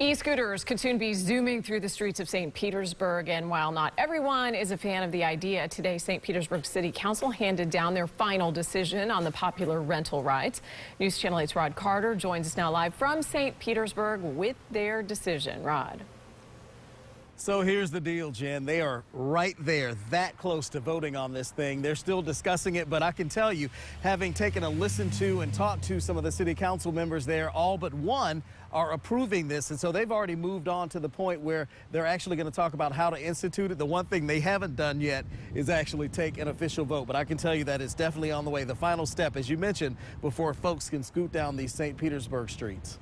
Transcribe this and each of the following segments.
E-scooters could soon be zooming through the streets of St. Petersburg, and while not everyone is a fan of the idea, today St. Petersburg City Council handed down their final decision on the popular rental rides. News Channel 8's Rod Carter joins us now live from St. Petersburg with their decision. Rod. So here's the deal, Jen. They are right there, that close to voting on this thing. They're still discussing it, but I can tell you, having taken a listen to and talked to some of the city council members there, all but one are approving this. And so they've already moved on to the point where they're actually going to talk about how to institute it. The one thing they haven't done yet is actually take an official vote. But I can tell you that it's definitely on the way. The final step, as you mentioned, before folks can scoot down these St. Petersburg streets.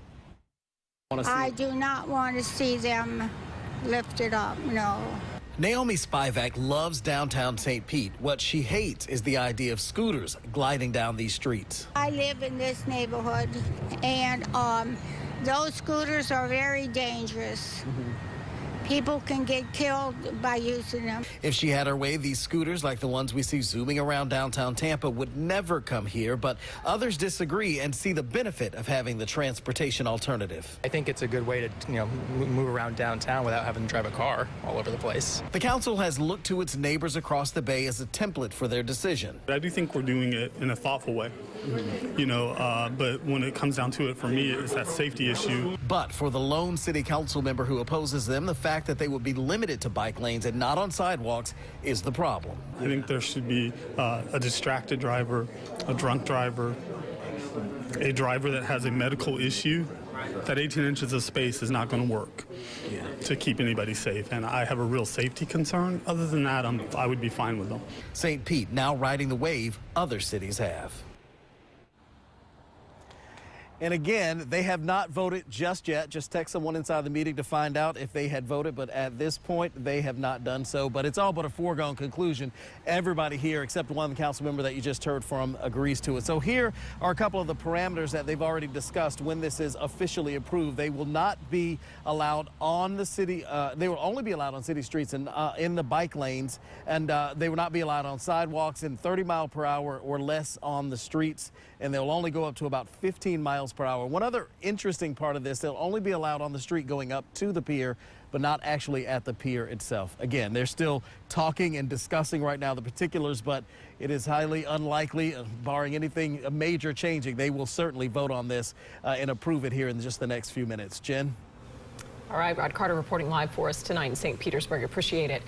I do not want to see them lifted up, no. Naomi Spivak loves downtown St. Pete. What she hates is the idea of scooters gliding down these streets. I live in this neighborhood, and those scooters are very dangerous. People can get killed by using them. If she had her way, these scooters, like the ones we see zooming around downtown Tampa, would never come here. But others disagree and see the benefit of having the transportation alternative. I think it's a good way to, move around downtown without having to drive a car all over the place. The council has looked to its neighbors across the bay as a template for their decision. I do think we're doing it in a thoughtful way, but when it comes down to it, for me, it's that safety issue. But for the lone city council member who opposes them, the fact that they would be limited to bike lanes and not on sidewalks is the problem. I think there should be a distracted driver, a drunk driver, a driver that has a medical issue. That 18 inches of space is not going to work to keep anybody safe, and I have a real safety concern. Other than that, I would be fine with them. St. Pete now riding the wave other cities have. And again, they have not voted just yet. Just text someone inside the meeting to find out if they had voted. But at this point, they have not done so. But it's all but a foregone conclusion. Everybody here, except one council member that you just heard from, agrees to it. So here are a couple of the parameters that they've already discussed when this is officially approved. They will not be allowed on the city. They will only be allowed on city streets and in the bike lanes. And they will not be allowed on sidewalks in 30 miles per hour or less on the streets. And they'll only go up to about 15 miles per hour. One other interesting part of this, they'll only be allowed on the street going up to the pier, but not actually at the pier itself. Again, they're still talking and discussing right now the particulars, but it is highly unlikely, barring anything major changing, they will certainly vote on this and approve it here in just the next few minutes. Jen? All right, Rod Carter reporting live for us tonight in St. Petersburg. Appreciate it.